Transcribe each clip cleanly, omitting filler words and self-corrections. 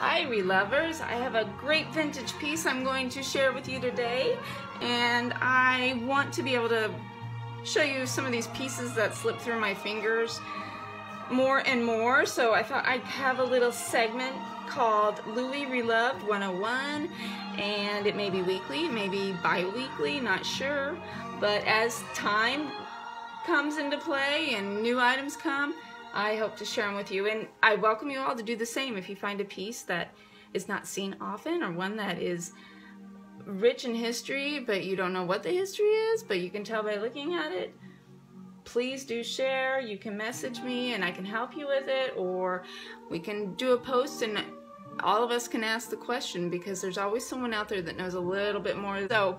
Hi relovers, I have a great vintage piece I'm going to share with you today, and I want to be able to show you some of these pieces that slip through my fingers more and more, so I thought I'd have a little segment called Louis Reloved 101, and it may be weekly, maybe bi-weekly, not sure, but as time comes into play and new items come, I hope to share them with you, and I welcome you all to do the same. If you find a piece that is not seen often, or one that is rich in history but you don't know what the history is, but you can tell by looking at it, please do share. You can message me and I can help you with it, or we can do a post and all of us can ask the question, because there's always someone out there that knows a little bit more. So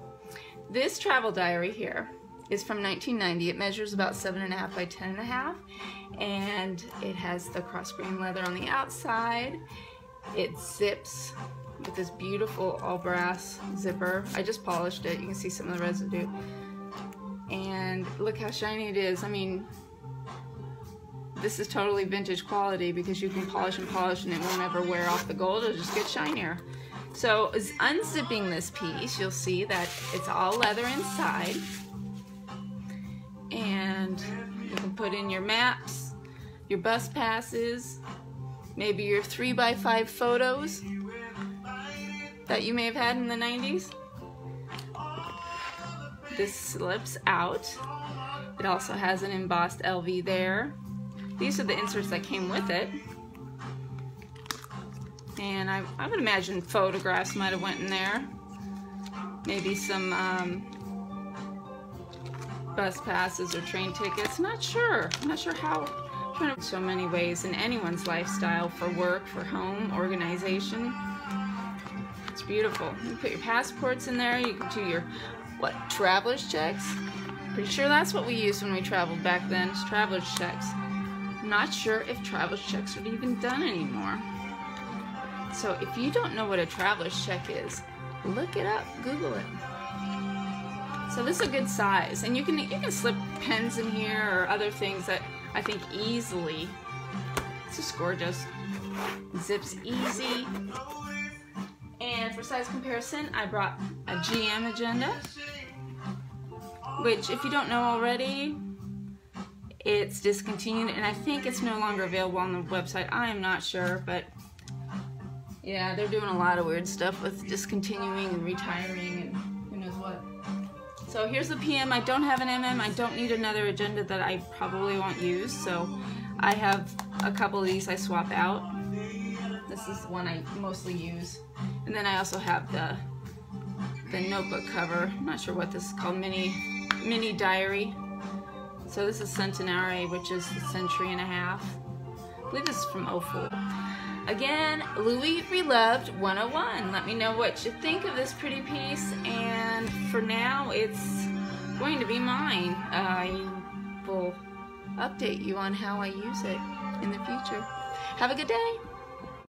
this travel diary here is from 1990. It measures about 7.5 by 10.5, and it has the cross grain leather on the outside. It zips with this beautiful all brass zipper. I just polished it. You can see some of the residue. And look how shiny it is. I mean, this is totally vintage quality, because you can polish and polish and it won't ever wear off the gold. It'll just get shinier. So as unzipping this piece, you'll see that it's all leather inside. And you can put in your maps, your bus passes, maybe your 3x5 photos that you may have had in the 90s. This slips out. It also has an embossed LV there. These are the inserts that came with it. And I would imagine photographs might have went in there. Maybe some bus passes or train tickets. Not sure. I'm not sure how. I'm trying to so many ways in anyone's lifestyle, for work, for home, organization. It's beautiful. You can put your passports in there. You can do your traveler's checks. Pretty sure that's what we used when we traveled back then, is traveler's checks. I'm not sure if traveler's checks are even done anymore. So if you don't know what a traveler's check is, look it up, Google it. So this is a good size, and you can slip pens in here or other things that I think easily. It's just gorgeous. Zips easy. And for size comparison, I brought a GM agenda, which, if you don't know already, it's discontinued, and I think it's no longer available on the website. I am not sure, but yeah, they're doing a lot of weird stuff with discontinuing and retiring and who knows what. So here's the PM. I don't have an MM. I don't need another agenda that I probably won't use, so I have a couple of these I swap out. This is one I mostly use. And then I also have the notebook cover. I'm not sure what this is called, mini diary. So this is Centenary, which is the century and a half. I believe this is from 04. Again, Louis Reloved 101. Let me know what you think of this pretty piece, and for now it's going to be mine. I will update you on how I use it in the future. Have a good day.